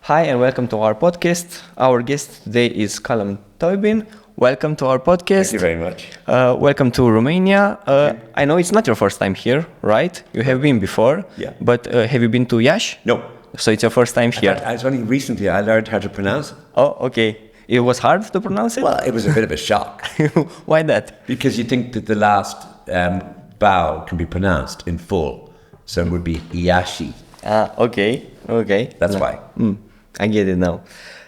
Hi and welcome to our podcast. Our guest today is Colm Tóibín. Welcome to our podcast. Thank you very much. Welcome to Romania. I know it's not your first time here, right? You have been before. Yeah. But have you been to Iași? No. So it's your first time here. It's only recently I learned how to pronounce it. Oh, okay. It was hard to pronounce it? Well, it was a bit of a shock. Why that? Because you think that the last vowel can be pronounced in full. So it would be Iași. Okay. That's why. I get it now.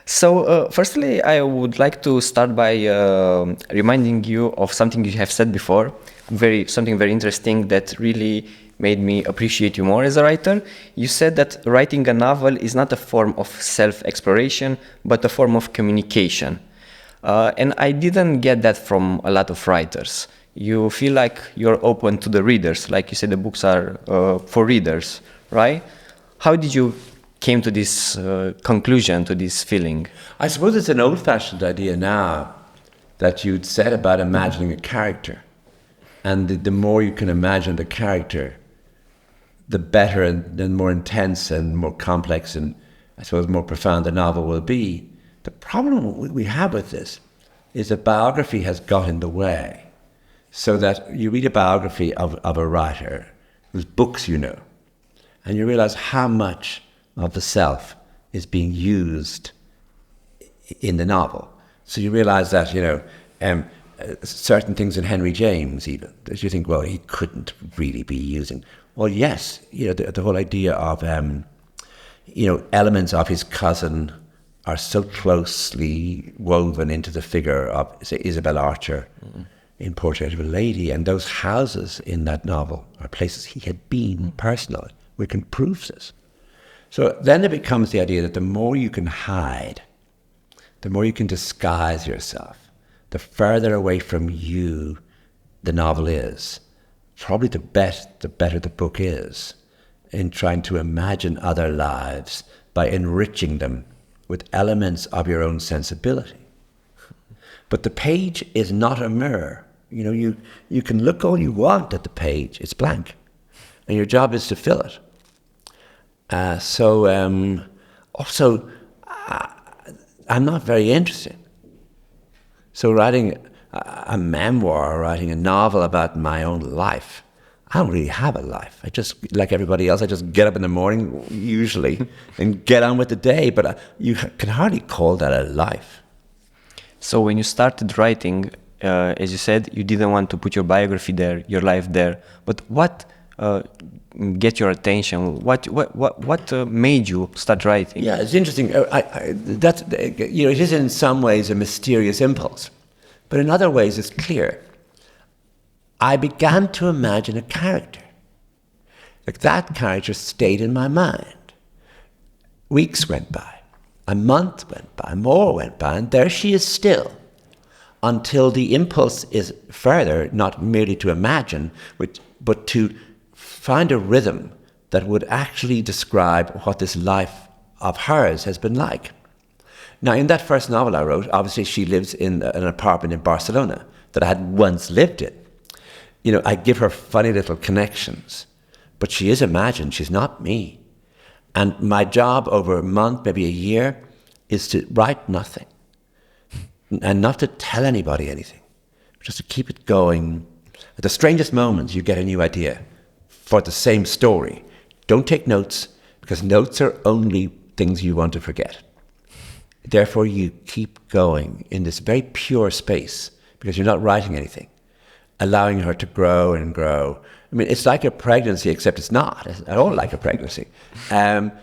So, firstly, I would like to start by reminding you of something you have said before, something very interesting that really made me appreciate you more as a writer. You said that writing a novel is not a form of self-exploration, but a form of communication. And I didn't get that from a lot of writers. You feel like you're open to the readers, like you said, the books are for readers, right? How did you came to this conclusion, to this feeling? I suppose it's an old-fashioned idea now that you'd said about imagining a character. And the more you can imagine the character, the better and more intense and more complex and, I suppose, more profound the novel will be. The problem we have with this is that biography has got in the way. So that you read a biography of a writer, whose books you know, and you realize how much of the self is being used in the novel. So you realize that, certain things in Henry James even, that you think, well, he couldn't really be using. Well, yes, the whole idea of, elements of his cousin are so closely woven into the figure of, say, Isabel Archer in Portrait of a Lady, and those houses in that novel are places he had been personally. We can prove this. So then it becomes the idea that the more you can hide, the more you can disguise yourself, the further away from you the novel is, probably the better the book is in trying to imagine other lives by enriching them with elements of your own sensibility. But the page is not a mirror. You can look all you want at the page, it's blank, and your job is to fill it. Also, I'm not very interested. So writing a memoir, writing a novel about my own life, I don't really have a life. I just, like everybody else, I just get up in the morning, usually, and get on with the day, but you can hardly call that a life. So when you started writing, as you said, you didn't want to put your biography there, your life there, but what get your attention? What made you start writing? Yeah, it's interesting. It is in some ways a mysterious impulse, but in other ways it's clear. I began to imagine a character. Like that character stayed in my mind. Weeks went by, a month went by, more went by, and there she is still, until the impulse is further, not merely to imagine, but to find a rhythm that would actually describe what this life of hers has been like. Now, in that first novel I wrote, obviously she lives in an apartment in Barcelona that I had once lived in. I give her funny little connections, but she is imagined, she's not me. And my job over a month, maybe a year, is to write nothing and not to tell anybody anything, just to keep it going. At the strangest moments, you get a new idea for the same story. Don't take notes, because notes are only things you want to forget. Therefore, you keep going in this very pure space, because you're not writing anything, allowing her to grow and grow. I mean, it's like a pregnancy, except it's not at all like a pregnancy. But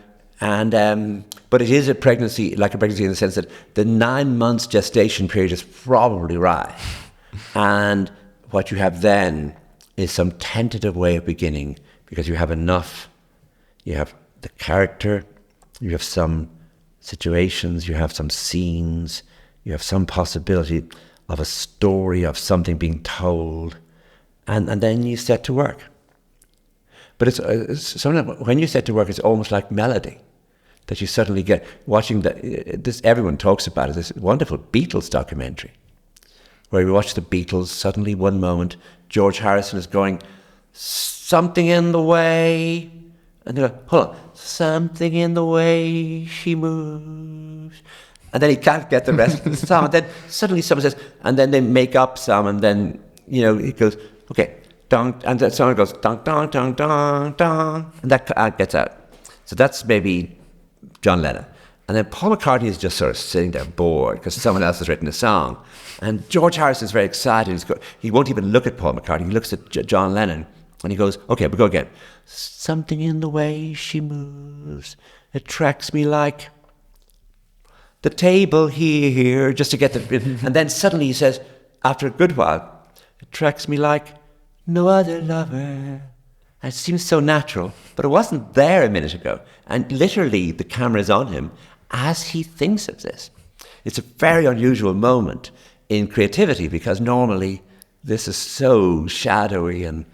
it is a pregnancy, like a pregnancy in the sense that the 9 months gestation period is probably right. And what you have then is some tentative way of beginning, because you have enough. You have the character, you have some situations, you have some scenes, you have some possibility of a story, of something being told, and then you set to work. But it's sometimes when you set to work, it's almost like melody, that you suddenly get watching this. Everyone talks about it. This wonderful Beatles documentary, where you watch the Beatles. Suddenly, one moment, George Harrison is going, something in the way, And they go, hold on, something in the way she moves. And then he can't get the rest of the song. And then suddenly someone says, and then they make up some, and then, it goes, okay, dong, and then someone goes, dong, dong, dong, dong, dong, and that gets out. So that's maybe John Lennon. And then Paul McCartney is just sort of sitting there bored because someone else has written a song. And George Harrison is very excited. He won't even look at Paul McCartney. He looks at John Lennon and he goes, okay, we'll go again. Something in the way she moves attracts me like the table here, just to get the... And then suddenly he says, after a good while, attracts me like no other lover. And it seems so natural, but it wasn't there a minute ago. And literally the camera is on him as he thinks of this. It's a very unusual moment in creativity because normally this is so shadowy and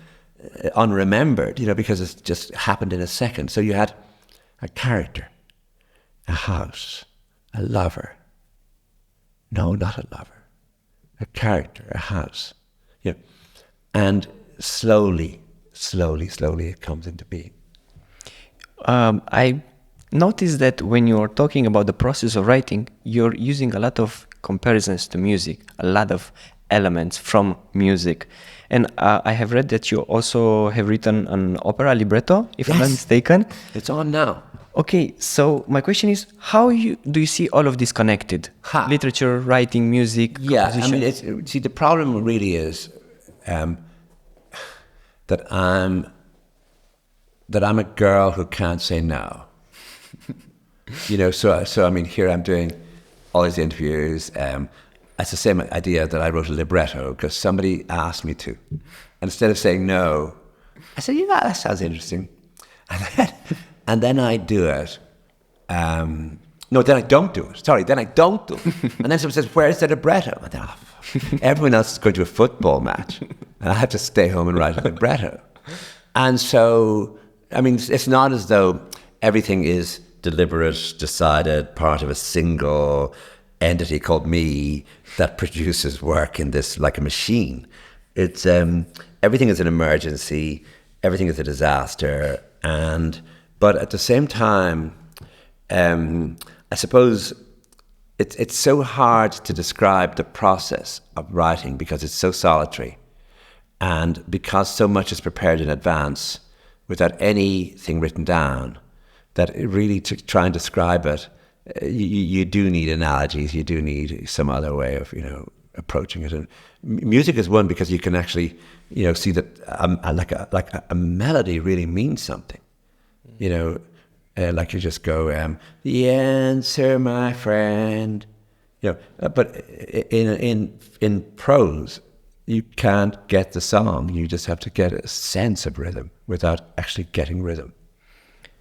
unremembered, because it's just happened in a second. So you had a character, a house, a lover. No, not a lover. A character, a house. And slowly it comes into being. I noticed that when you're talking about the process of writing, you're using a lot of comparisons to music, a lot of elements from music. And I have read that you also have written an opera libretto, if I'm not mistaken. It's on now. Okay, so my question is, how do you see all of this connected? Literature, writing, music, composition? The problem really is that I'm a girl who can't say no. So here I'm doing all these interviews. It's the same idea that I wrote a libretto because somebody asked me to. And instead of saying no, I said, that sounds interesting. And then I do it. No, then I don't do it. Sorry, then I don't do it. And then someone says, where's the libretto? And then, everyone else is going to a football match. And I have to stay home and write a libretto. And so, it's not as though everything is deliberate, decided, part of a single entity called me that produces work in this like a machine. It's everything is an emergency, everything is a disaster, but at the same time, I suppose it's so hard to describe the process of writing because it's so solitary, and because so much is prepared in advance without anything written down, that really to try and describe it, you do need analogies, you do need some other way of, approaching it. And music is one because you can actually, see that a melody really means something. Like you just go, the answer, my friend. But in prose, you can't get the song. You just have to get a sense of rhythm without actually getting rhythm.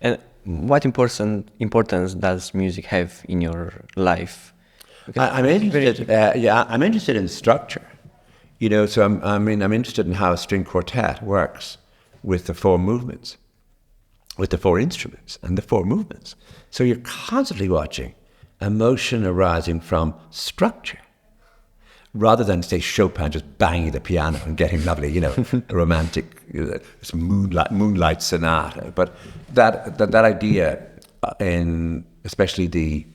And what importance does music have in your life? I'm interested. I'm interested in structure. So I'm interested in how a string quartet works with the four movements, with the four instruments and the four movements. So you're constantly watching emotion arising from structure, rather than say Chopin just banging the piano and getting lovely, a romantic moonlight sonata. But that idea in especially the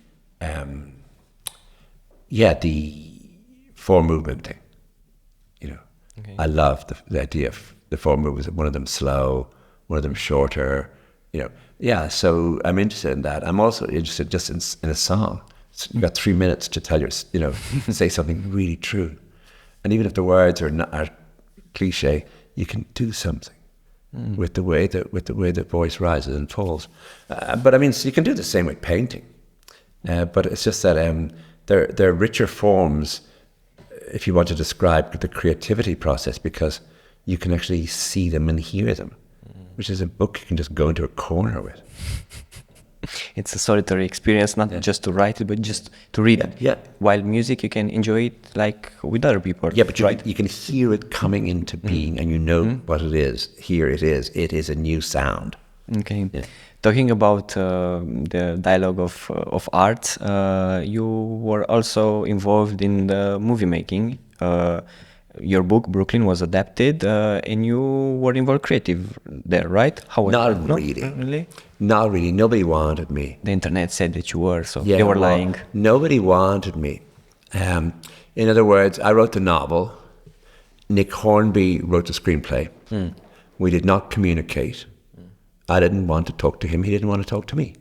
four movement thing, Okay. I love the idea of the four movements. One of them slow, one of them shorter. So I'm interested in that. I'm also interested just in a song. You've got 3 minutes to tell say something really true, and even if the words are cliche, you can do something with the way the voice rises and falls. So you can do the same with painting, but it's just that there are richer forms if you want to describe the creativity process, because you can actually see them and hear them, which is a book you can just go into a corner with. It's a solitary experience, not just to write it, but just to read it. Yeah. While music, you can enjoy it like with other people. Yeah, but you can hear it coming into being, and you know what it is. Here it is. It is a new sound. Okay. Yeah. Talking about the dialogue of art, you were also involved in the movie making. your book Brooklyn was adapted, and you were involved creative there, right? How was Not that? No? really. Really? Not really. Nobody wanted me. The internet said that you were, so Yeah, they were well, lying. Nobody wanted me. In other words, I wrote the novel. Nick Hornby wrote the screenplay. We did not communicate. I didn't want to talk to him. He didn't want to talk to me.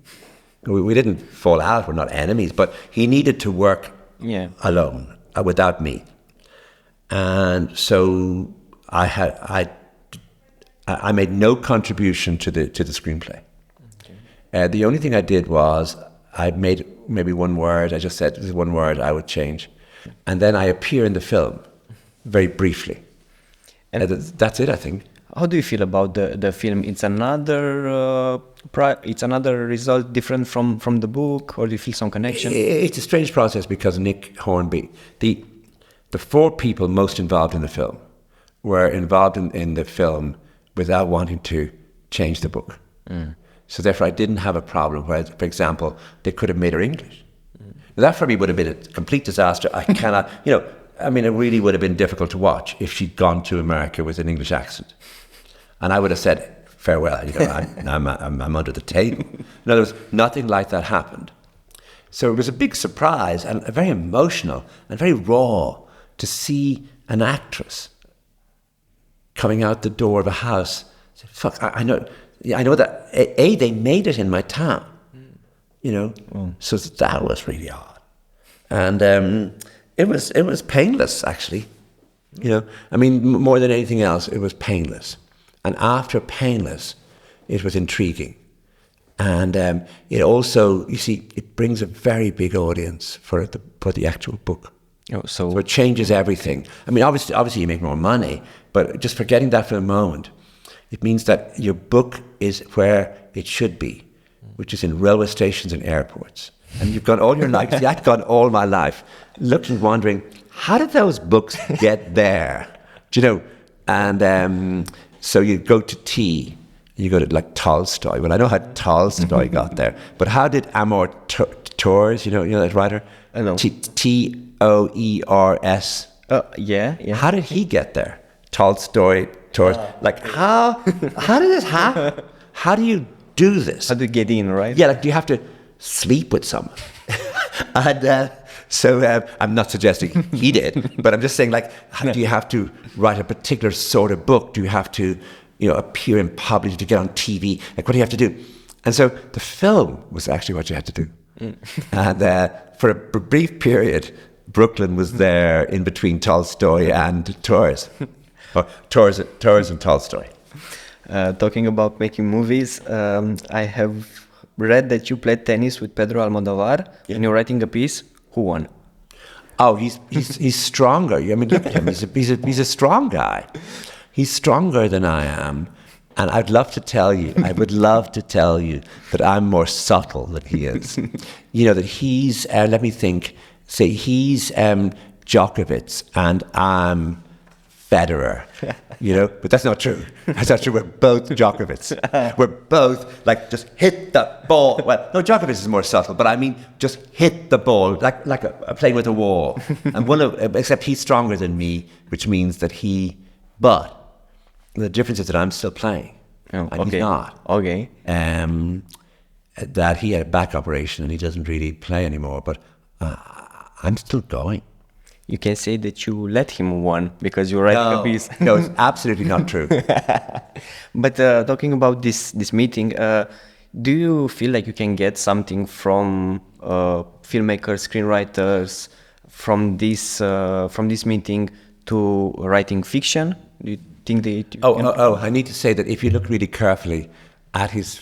We didn't fall out. We're not enemies, but he needed to work alone, without me. And so I made no contribution to the screenplay. Okay. The only thing I did was I made maybe one word. I just said, this is one word I would change. And then I appear in the film, very briefly. And that's it, I think. How do you feel about the film? It's another result different from the book, or do you feel some connection? It's a strange process because Nick Hornby, the 4 people most involved in the film were involved in the film without wanting to change the book. So therefore I didn't have a problem where, for example, they could have made her English. Now, that for me would have been a complete disaster. I cannot, it really would have been difficult to watch if she'd gone to America with an English accent. And I would have said, farewell, I'm under the table. In other words, nothing like that happened. So it was a big surprise and very emotional and very raw to see an actress coming out the door of a house. Say, fuck, I know that they made it in my town, So that was really odd, and it was painless actually, more than anything else, it was painless, and after painless, it was intriguing, and it also, you see, it brings a very big audience for the actual book. So it changes everything. Obviously you make more money, but just forgetting that for a moment, it means that your book is where it should be, which is in railway stations and airports. And you've gone all your life, see, I've gone all my life looking, wondering, how did those books get there? Do you know? And so you go to tea, you go to like Tolstoy. Well, I know how Tolstoy got there, but how did Amor Towers, you know that writer? I know. Toers. Yeah. How did he get there? Tolstoy, Towers. How did this happen? How do you do this? How do you get in, right? Yeah, do you have to sleep with someone? And so I'm not suggesting he did, but I'm just saying, do you have to write a particular sort of book? Do you have to, appear in public, to get on TV? What do you have to do? And so the film was actually what you had to do. And for a brief period, Brooklyn was there in between Tolstoy and Towers. Or Towers and Tolstoy. Talking about making movies, I have read that you played tennis with Pedro Almodovar, and you're writing a piece. Who won? Oh, he's stronger. Look at him. He's a strong guy. He's stronger than I am. And I would love to tell you that I'm more subtle than he is. That he's, let me think, say he's Djokovic and I'm Federer, but that's not true. That's not true. We're both Djokovic. We're both just hit the ball. Well, no, Djokovic is more subtle, but I mean just hit the ball like playing with a wall. And except he's stronger than me, which means that but the difference is that I'm still playing. Oh, and okay. He's not. Okay. That he had a back operation and he doesn't really play anymore, but I'm still going. You can say that you let him win because you're writing a piece. No, it's absolutely not true. But talking about this meeting, do you feel like you can get something from filmmakers, screenwriters from this meeting to writing fiction? Do you think that? I need to say that if you look really carefully at his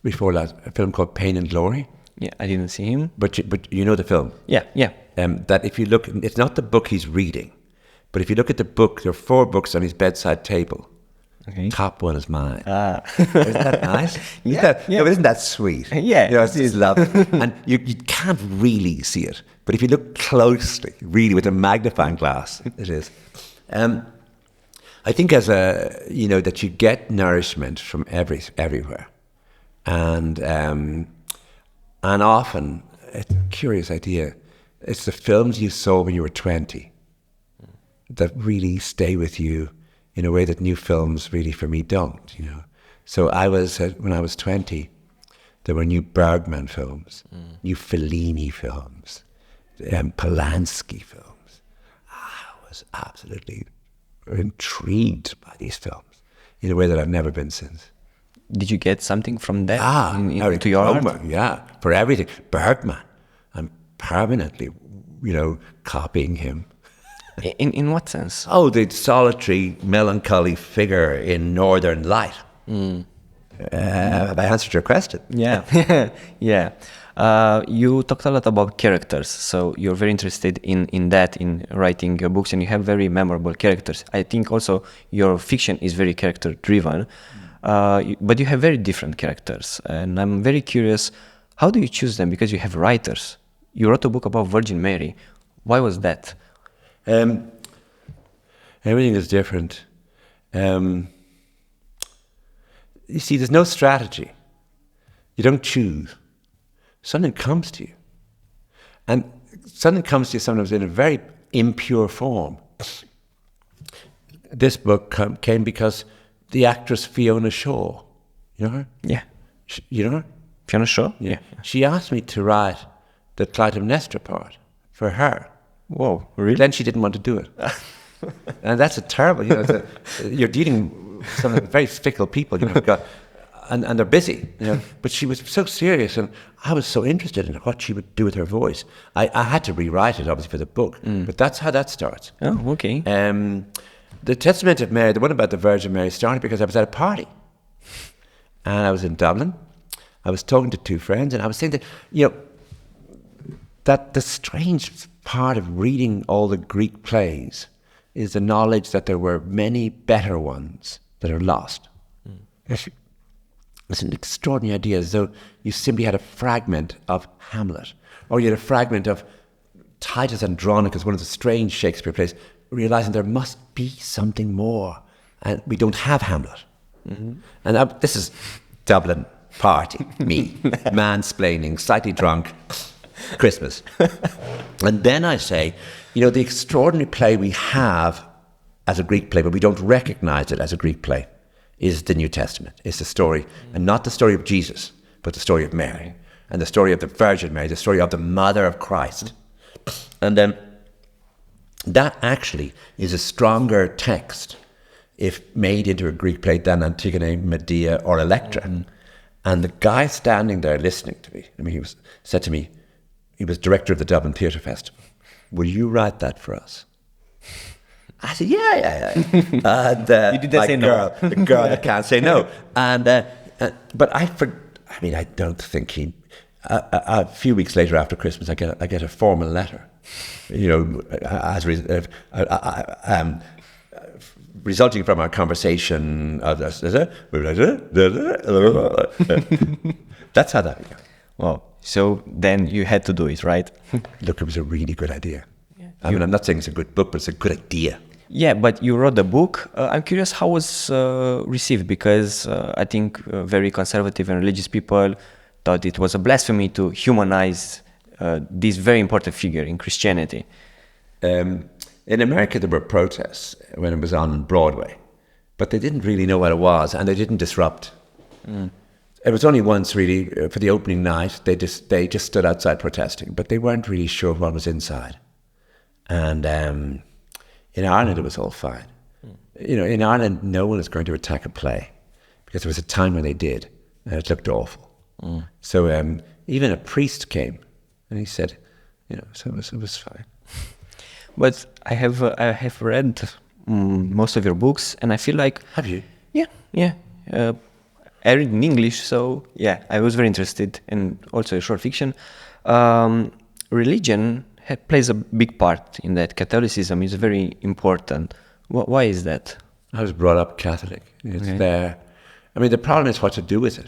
before last film called Pain and Glory. Yeah, I didn't see him. But you know the film. Yeah. That if you look, it's not the book he's reading, but if you look at the book, there are 4 books on his bedside table. Okay. Top one is mine. Isn't that nice? Yeah. No, but isn't that sweet? Yeah. It's lovely. And you can't really see it, but if you look closely, really with a magnifying glass, it is. I think that you get nourishment from everywhere, and often it's a curious idea. It's the films you saw when you were 20 that really stay with you in a way that new films really, for me, don't, you know. So I was, when I was 20, there were new Bergman films, new Fellini films, Polanski films. I was absolutely intrigued by these films in a way that I've never been since. Did you get something from that Eric to your art? Yeah, for everything. Bergman, I'm permanently, you know, copying him. In what sense? Oh, the solitary, melancholy figure in Northern Light. Have I answered your question? Yeah, yeah. You talked a lot about characters, so you're very interested in that, in writing books, and you have very memorable characters. I think also your fiction is very character-driven, but you have very different characters, and I'm very curious, how do you choose them? Because you have writers. You wrote a book about Virgin Mary. Why was that? Everything is different. You see, there's no strategy. You don't choose. Something comes to you. And something comes to you sometimes in a very impure form. This book came because the actress Fiona Shaw, you know her? Yeah. You know her? Fiona Shaw? Yeah. She asked me to write the Clytemnestra part for her. Whoa, really? Then she didn't want to do it. And that's a terrible, you know, you're dealing with some very fickle people, you know, and they're busy, you know. But she was so serious, and I was so interested in what she would do with her voice. I had to rewrite it, obviously, for the book, but that's how that starts. Oh, okay. The Testament of Mary, the one about the Virgin Mary, started because I was at a party. And I was in Dublin. I was talking to two friends, and I was saying that, you know, that the strange part of reading all the Greek plays is the knowledge that there were many better ones that are lost. It's an extraordinary idea, as though you simply had a fragment of Hamlet, or you had a fragment of Titus Andronicus, one of the strange Shakespeare plays, realizing there must be something more, and we don't have Hamlet. And this is Dublin party, me, mansplaining, slightly drunk, Christmas. And then I say, you know, the extraordinary play we have as a Greek play, but we don't recognize it as a Greek play, is the New Testament. It's the story, and not the story of Jesus, but the story of Mary, and the story of the Virgin Mary, the story of the Mother of Christ. And then that actually is a stronger text if made into a Greek play than Antigone, Medea, or Electra. And the guy standing there listening to me, I mean, said to me, he was director of the Dublin Theatre Festival, will you write that for us? I said, yeah. And you did that, say no. The girl that can't say no. And but I don't think he. A few weeks later, after Christmas, I get a formal letter, you know, resulting from our conversation. That's how that began. Well, so then you had to do it, right? Look, it was a really good idea. Yeah. I mean, I'm not saying it's a good book, but it's a good idea. Yeah, but you wrote the book. I'm curious how was received, because I think very conservative and religious people thought it was a blasphemy to humanize this very important figure in Christianity. In America, there were protests when it was on Broadway, but they didn't really know what it was, and they didn't disrupt. It was only once, really, for the opening night. They just stood outside protesting, but they weren't really sure what was inside. And in Ireland, it was all fine. You know, in Ireland, no one is going to attack a play, because there was a time when they did, and it looked awful. So even a priest came, and he said, you know, so it was fine. But I have read most of your books, and I feel like... Have you? Yeah. I read in English, so yeah, I was very interested, and also short fiction. Religion plays a big part in that. Catholicism is very important. Why is that? I was brought up Catholic. It's there. I mean, the problem is what to do with it.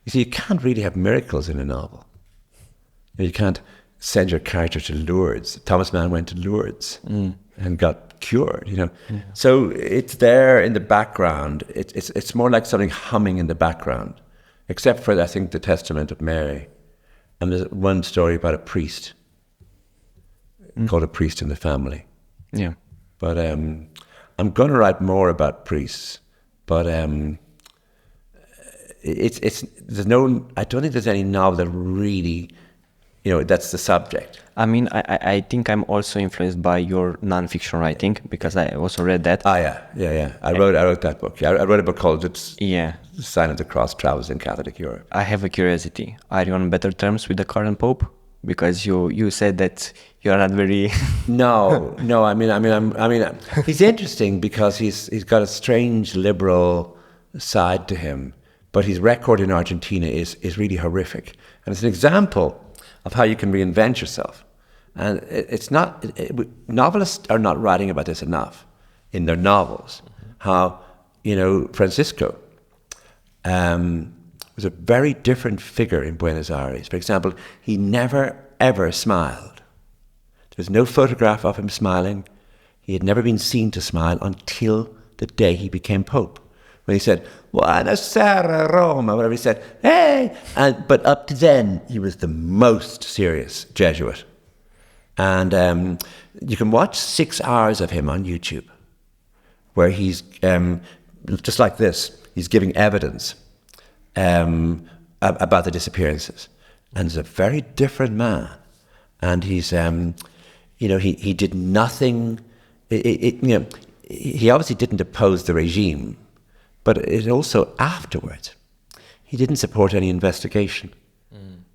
You see, you can't really have miracles in a novel. You can't send your character to Lourdes. Thomas Mann went to Lourdes and got cured, you know. Yeah. So it's there in the background. It's more like something humming in the background, except for, I think, the Testament of Mary. And there's one story about a priest, called A Priest in the Family. Yeah. But I'm going to write more about priests. But there's no. I don't think there's any novel that really, that's the subject. I mean, I think I'm also influenced by your non-fiction writing because I also read that. Yeah. I wrote that book. Yeah, I wrote a book called The Sign of the Cross Travels in Catholic Europe. I have a curiosity. Are you on better terms with the current Pope? Because you said that you're not very. No. I mean, he's interesting because he's got a strange liberal side to him, but his record in Argentina is really horrific, and it's an example of how you can reinvent yourself. And it's not, novelists are not writing about this enough in their novels. How, Francisco was a very different figure in Buenos Aires. For example, he never, ever smiled. There's no photograph of him smiling. He had never been seen to smile until the day he became Pope. When he said, Buonasera Roma, whatever he said, hey! But up to then, he was the most serious Jesuit. And you can watch 6 hours of him on YouTube, where he's, just like this, he's giving evidence about the disappearances. And he's a very different man. And he's, he did nothing, he obviously didn't oppose the regime, but it also afterwards, he didn't support any investigation.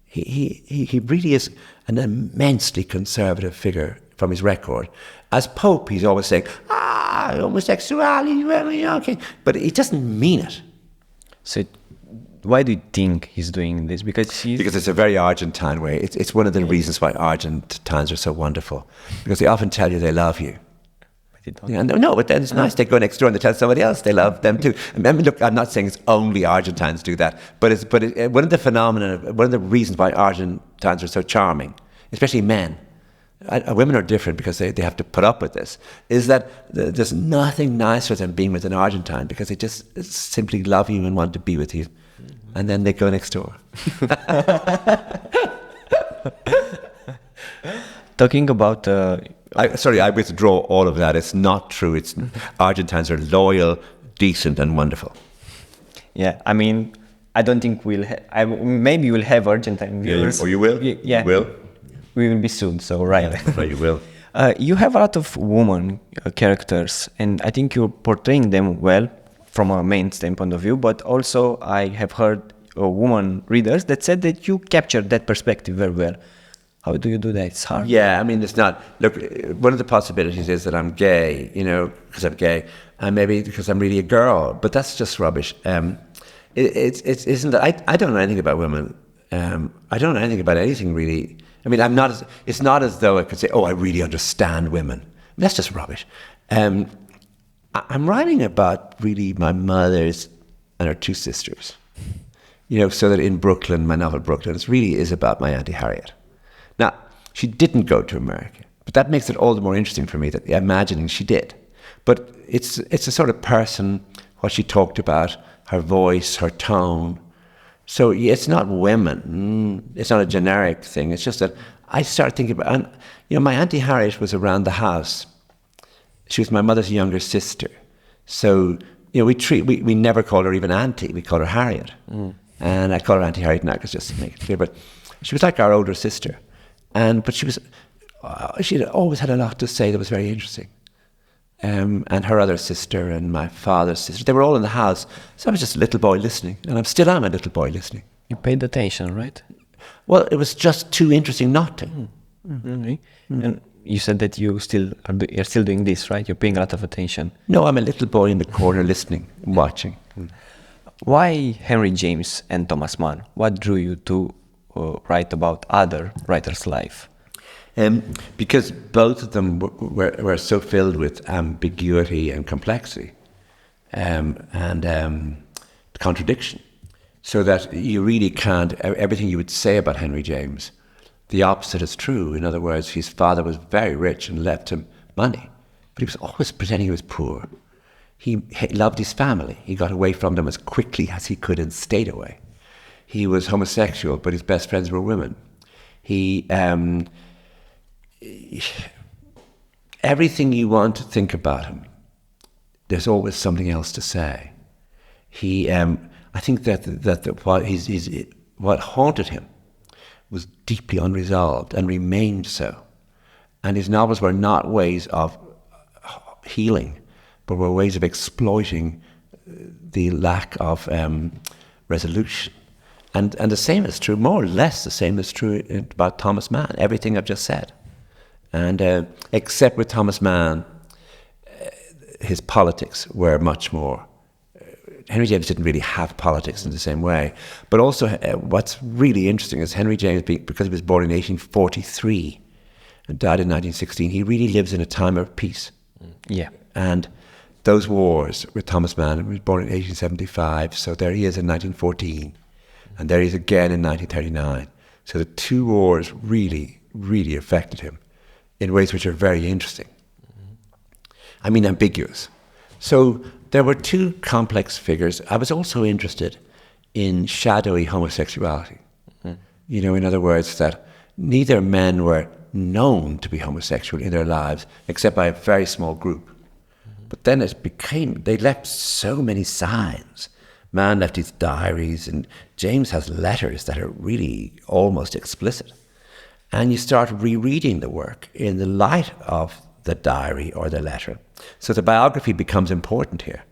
He really is an immensely conservative figure from his record. As Pope, he's always saying, homosexuality, okay. But he doesn't mean it. So why do you think he's doing this? Because it's a very Argentine way. It's one of the reasons why Argentines are so wonderful. Because they often tell you they love you. Yeah, no, but then it's nice. They go next door and they tell somebody else they love them too. I mean, look, I'm not saying it's only Argentines do that, but one of the phenomena, one of the reasons why Argentines are so charming, especially men, women are different because they have to put up with this, is that there's nothing nicer than being with an Argentine because they just simply love you and want to be with you. And then they go next door. Talking about... I withdraw all of that. It's not true. Argentines are loyal, decent, and wonderful. Yeah, I mean, I don't think maybe we'll have Argentine viewers. Yeah, or you will? Yeah. You will? We will be soon, so right. Yeah, you will. You have a lot of woman characters, and I think you're portraying them well from a mainstream point of view, but also I have heard woman readers that said that you captured that perspective very well. How do you do that? It's hard. Yeah, I mean, it's not... Look, one of the possibilities is that I'm gay, because I'm gay, and maybe because I'm really a girl, but that's just rubbish. It isn't that... I don't know anything about women. I don't know anything about anything, really. I mean, it's not as though I could say, I really understand women. That's just rubbish. I'm writing about, really, my mother's and her 2 sisters. So that in Brooklyn, my novel Brooklyn, it really is about my Auntie Harriet. Now, she didn't go to America, but that makes it all the more interesting for me, that imagining she did. But it's a sort of person, what she talked about, her voice, her tone. So it's not women. It's not a generic thing. It's just that I started thinking about, and, my Auntie Harriet was around the house. She was my mother's younger sister. So, we never called her even Auntie. We called her Harriet. And I call her Auntie Harriet now, because just to make it clear. But she was like our older sister. But she had always had a lot to say that was very interesting. And her other sister and my father's sister, they were all in the house. So I was just a little boy listening, and I still am a little boy listening. You paid attention, right? Well, it was just too interesting not to. Okay. And you said that you're still doing this, right? You're paying a lot of attention. No, I'm a little boy in the corner listening, watching. Why Henry James and Thomas Mann? What drew you to write about other writers' life? Because both of them were so filled with ambiguity and complexity and contradiction, so that you really can't, everything you would say about Henry James, the opposite is true. In other words, his father was very rich and left him money, but he was always pretending he was poor. He loved his family. He got away from them as quickly as he could and stayed away. He was homosexual, but his best friends were women. He everything you want to think about him, there's always something else to say. I think that what haunted him was deeply unresolved and remained so. And his novels were not ways of healing, but were ways of exploiting the lack of resolution. And the same is true, more or less the same is true about Thomas Mann, everything I've just said. And except with Thomas Mann, his politics were much more. Henry James didn't really have politics in the same way. But also what's really interesting is Henry James, because he was born in 1843 and died in 1916, he really lives in a time of peace. Yeah. And those wars with Thomas Mann, he was born in 1875, so there he is in 1914, and there he is again in 1939. So the two wars really, really affected him in ways which are very interesting. I mean, ambiguous. So there were two complex figures. I was also interested in shadowy homosexuality. You know, in other words, that neither men were known to be homosexual in their lives, except by a very small group. But then they left so many signs. Mann left his diaries, and James has letters that are really almost explicit. And you start rereading the work in the light of the diary or the letter. So the biography becomes important here.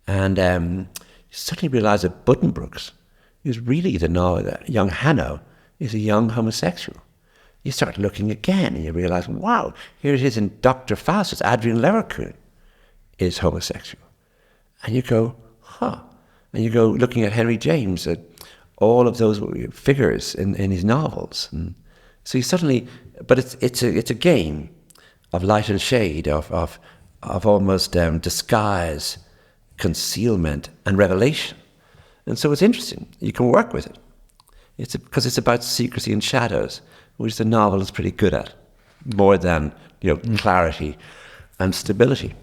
And you suddenly realize that Buddenbrooks is really young Hanno is a young homosexual. You start looking again and you realize, wow, here it is in Dr. Faustus, Adrian Leverkusen is homosexual. And you go, huh. And you go looking at Henry James, at all of those figures in his novels. And so you suddenly, but it's a game of light and shade, of almost disguise, concealment, and revelation. And so it's interesting. You can work with it. Because it's about secrecy and shadows, which the novel is pretty good at, more than clarity and stability.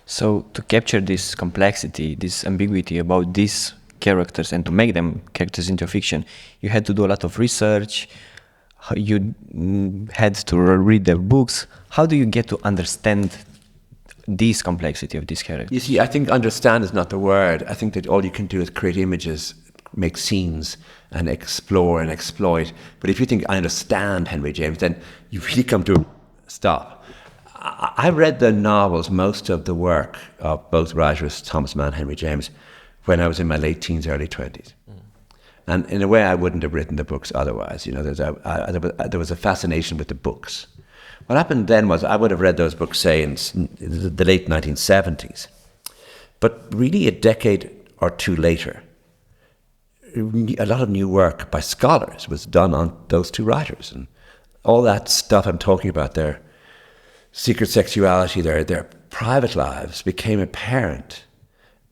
So to capture this complexity, this ambiguity about these characters and to make them characters into fiction, you had to do a lot of research. You had to read their books. How do you get to understand this complexity of these characters? You see, I think understand is not the word. I think that all you can do is create images, make scenes, and explore and exploit. But if you think, I understand Henry James, then you really come to stop. I read the novels, most of the work of both writers, Thomas Mann and Henry James, when I was in my late teens, early 20s. And in a way, I wouldn't have written the books otherwise. There was a fascination with the books. What happened then was I would have read those books, say, in the late 1970s. But really a decade or two later, a lot of new work by scholars was done on those two writers. And all that stuff I'm talking about, their secret sexuality, their private lives became apparent.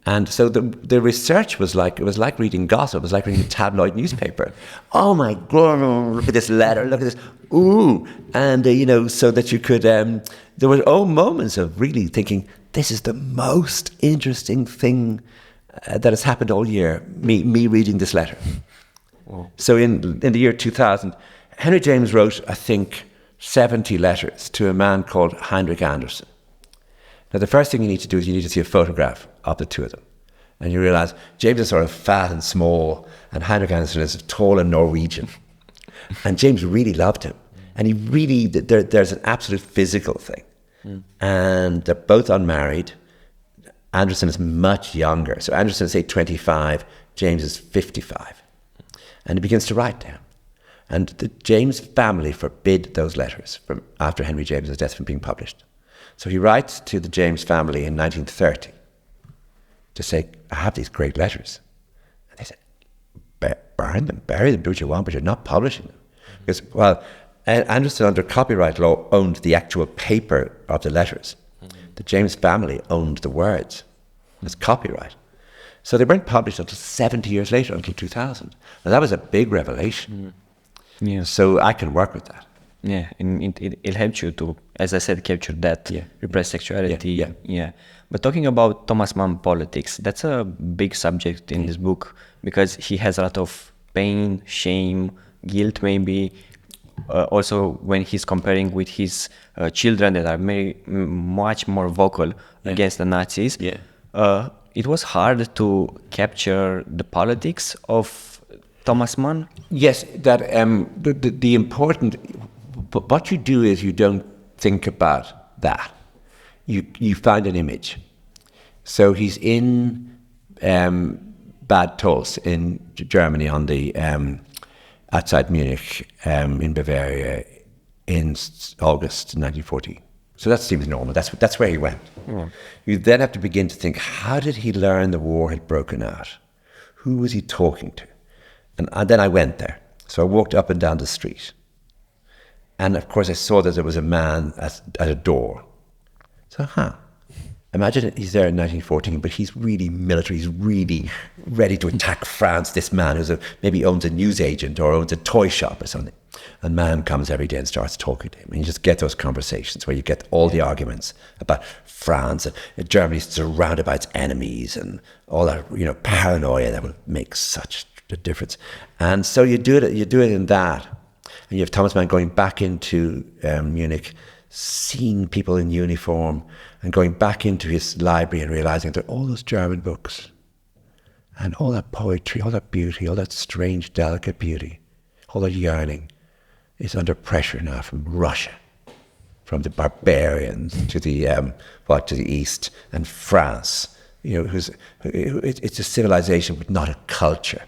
And so the research was like reading gossip. It was like reading a tabloid newspaper. Oh my God, look at this letter, look at this, ooh. And, so that you could, there were moments of really thinking, this is the most interesting thing that has happened all year, me reading this letter. Wow. So in the year 2000, Henry James wrote, I think, 70 letters to a man called Heinrich Andersen. Now, the first thing you need to do is you need to see a photograph of the two of them. And you realize James is sort of fat and small, and Heinrich Andersen is tall and Norwegian. And James really loved him. And he really, there's an absolute physical thing. And they're both unmarried. Andersen is much younger. So Andersen is, say, 25, James is 55. And he begins to write to him. And the James family forbid those letters from after Henry James's death from being published. So he writes to the James family in 1930 to say, I have these great letters. And they said, burn them, bury them, do what you want, but you're not publishing them. Because, well, Andersen under copyright law owned the actual paper of the letters. The James family owned the words. It's copyright. So they weren't published until 70 years later, until 2000. And that was a big revelation. Yeah. So I can work with that. Yeah, and it helps you to, as I said, capture that repressed sexuality. Yeah. But talking about Thomas Mann politics, that's a big subject in this book because he has a lot of pain, shame, guilt maybe. also when he's comparing with his children that are much more vocal against the Nazis. It was hard to capture the politics of Thomas Mann. Yes, that the important. What you do is you don't think about that. You find an image. So he's in Bad Tölz in Germany on the outside Munich in Bavaria in August 1940. So that seems normal. That's where he went. You then have to begin to think, how did he learn the war had broken out? Who was he talking to? And then I went there. So I walked up and down the street. And of course I saw that there was a man at a door. So, imagine he's there in 1914, but he's really military. He's really ready to attack France. This man maybe owns a newsagent or owns a toy shop or something. And man comes every day and starts talking to him. And you just get those conversations where you get all the arguments about France and Germany's surrounded by its enemies and all that, paranoia that will make such a difference. And so you do it in that. And you have Thomas Mann going back into Munich, seeing people in uniform and going back into his library and realizing that all those German books and all that poetry, all that beauty, all that strange, delicate beauty, all that yearning is under pressure now from Russia, from the barbarians to the to the east, and France, it's a civilization but not a culture.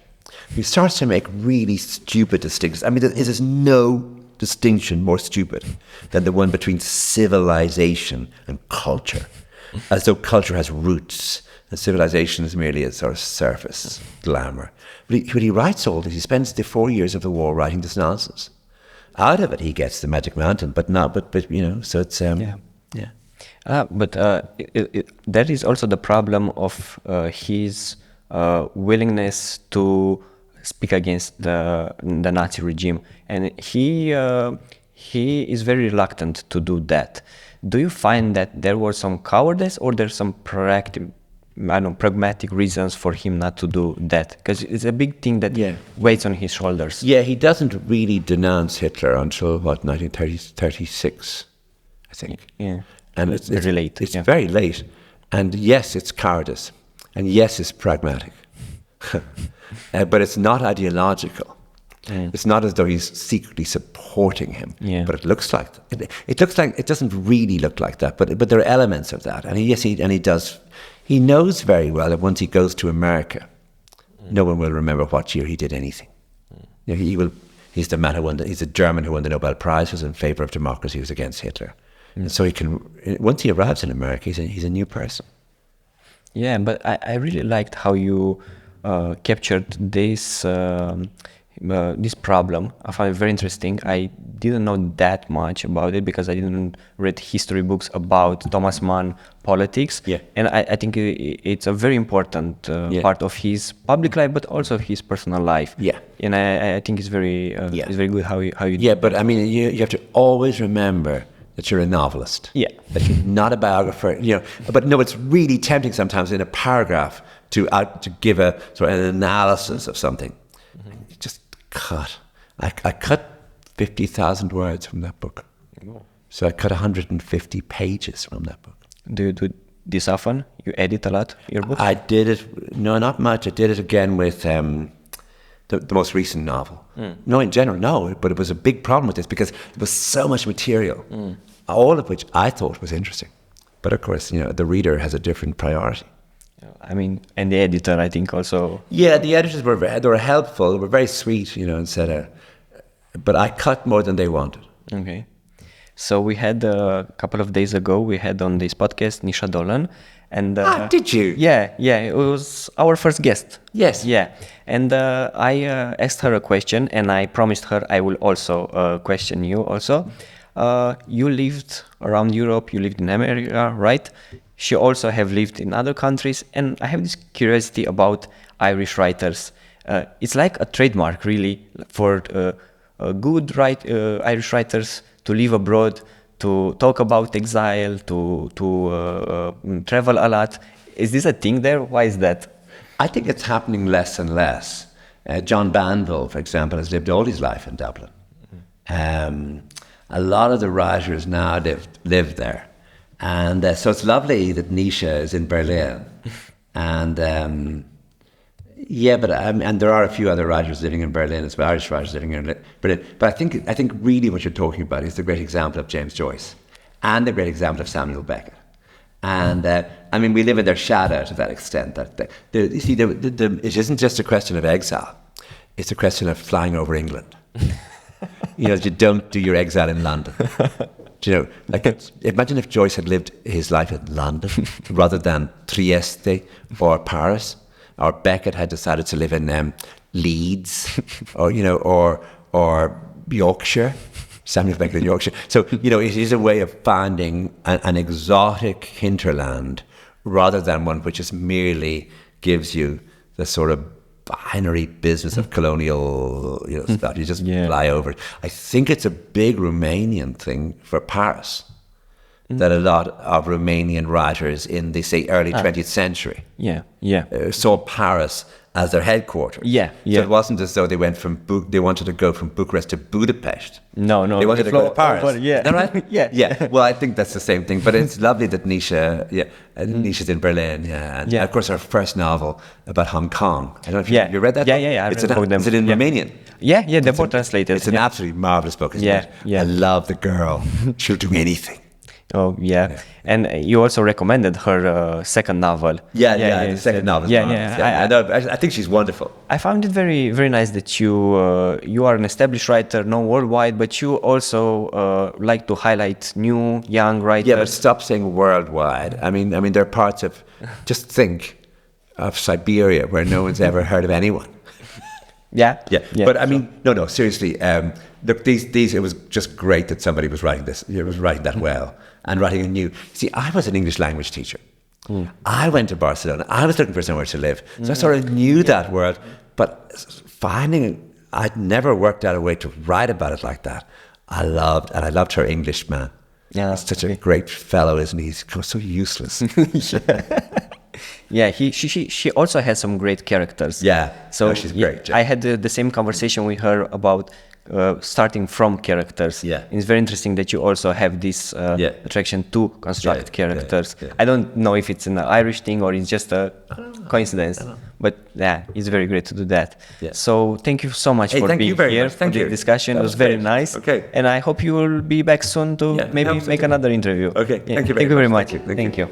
He starts to make really stupid distinctions. I mean, there's no distinction more stupid than the one between civilization and culture, as though culture has roots and civilization is merely a sort of surface glamour. But he writes all this. He spends the 4 years of the war writing this nonsense. Out of it, he gets the Magic Mountain, but so it's that is also the problem of his willingness to speak against the Nazi regime, and he is very reluctant to do that. Do you find that there was some cowardice, or there's some pragmatic reasons for him not to do that? Because it's a big thing that weighs on his shoulders. Yeah, he doesn't really denounce Hitler until 1936, I think. Yeah, and it's very late. It's very late, and yes, it's cowardice, and yes, it's pragmatic. But it's not ideological. It's not as though he's secretly supporting him. But it looks like it looks like it doesn't really look like that. But there are elements of that. And he does. He knows very well that once he goes to America, no one will remember what year he did anything. He's the man he's a German who won the Nobel Prize, was in favor of democracy, was against Hitler. And so once he arrives in America, he's a new person. Yeah, but I really liked how you captured this problem. I found it very interesting. I didn't know that much about it because I didn't read history books about Thomas Mann politics. And I think it's a very important part of his public life, but also his personal life. And I think it's very good how you do but I mean, you have to always remember that you're a novelist. That you're not a biographer. But no, it's really tempting sometimes in a paragraph to give a sort of an analysis of something. You just cut. I cut 50,000 words from that book. So I cut 150 pages from that book. Do you do this often? You edit a lot your books? I did it. No, not much. I did it again with the most recent novel. No, in general, no. But it was a big problem with this because there was so much material, all of which I thought was interesting. But of course, the reader has a different priority. I mean, and the editor, I think, also. Yeah, the editors were helpful. They were very sweet, and said, but I cut more than they wanted. Okay. So we had a couple of days ago, we had on this podcast Nisha Dolan. And, did you? Yeah, it was our first guest. Yes. Yeah, and I asked her a question, and I promised her I will also question you also. You lived around Europe, you lived in America, right? She also have lived in other countries, and I have this curiosity about Irish writers. It's like a trademark, really, for good Irish writers to live abroad, to talk about exile, to travel a lot. Is this a thing there? Why is that? I think it's happening less and less. John Banville, for example, has lived all his life in Dublin. A lot of the writers now live there. And so it's lovely that Nisha is in Berlin. And and there are a few other writers living in Berlin as well, Irish writers living in Berlin. But I think really what you're talking about is the great example of James Joyce and the great example of Samuel Beckett. And we live in their shadow to that extent. You see, it isn't just a question of exile; it's a question of flying over England. You don't do your exile in London. Imagine if Joyce had lived his life in London rather than Trieste or Paris, or Beckett had decided to live in Leeds, or Yorkshire. Samuel Beckett in Yorkshire. So, it is a way of finding an exotic hinterland rather than one which just merely gives you the sort of binary business of colonial stuff. You just fly over it. I think it's a big Romanian thing for Paris, that a lot of Romanian writers in the, say, early 20th century saw Paris as their headquarters. So it wasn't as though they wanted to go from Bucharest to Budapest. No. They wanted to go to Paris. Is that right? Yeah. Well, I think that's the same thing. But it's lovely that Nisha's in Berlin. And of course, her first novel about Hong Kong. I don't know if you read that? Yeah. I read about them. Is it in Romanian? Yeah, they're both translated. It's an absolutely marvelous book, isn't it? Yeah. I love the girl. She'll do anything. Oh, yeah. And you also recommended her second novel. The second novel. I think she's wonderful. I found it very, very nice that you are an established writer, known worldwide, but you also like to highlight new, young writers. Yeah, but stop saying worldwide. I mean, there are parts of, just think of Siberia where no one's ever heard of anyone. Yeah. But I mean, no, seriously. Look, these. It was just great that somebody was writing this. It was writing that well and writing a new. See, I was an English language teacher. I went to Barcelona. I was looking for somewhere to live, so I sort of knew that world. But I'd never worked out a way to write about it like that. I loved her English man. Yeah, he's such a great fellow, isn't he? He's so useless. Yeah, she also has some great characters. Yeah, so she's great. I had the same conversation with her about starting from characters. Yeah, it's very interesting that you also have this attraction to construct characters. Yeah. I don't know if it's an Irish thing or it's just a coincidence, but it's very great to do that. Yeah. So thank you so much for being here for the discussion. It was very nice. Okay, and I hope you will be back soon to maybe make another interview. Okay, thank you very much. Thank you.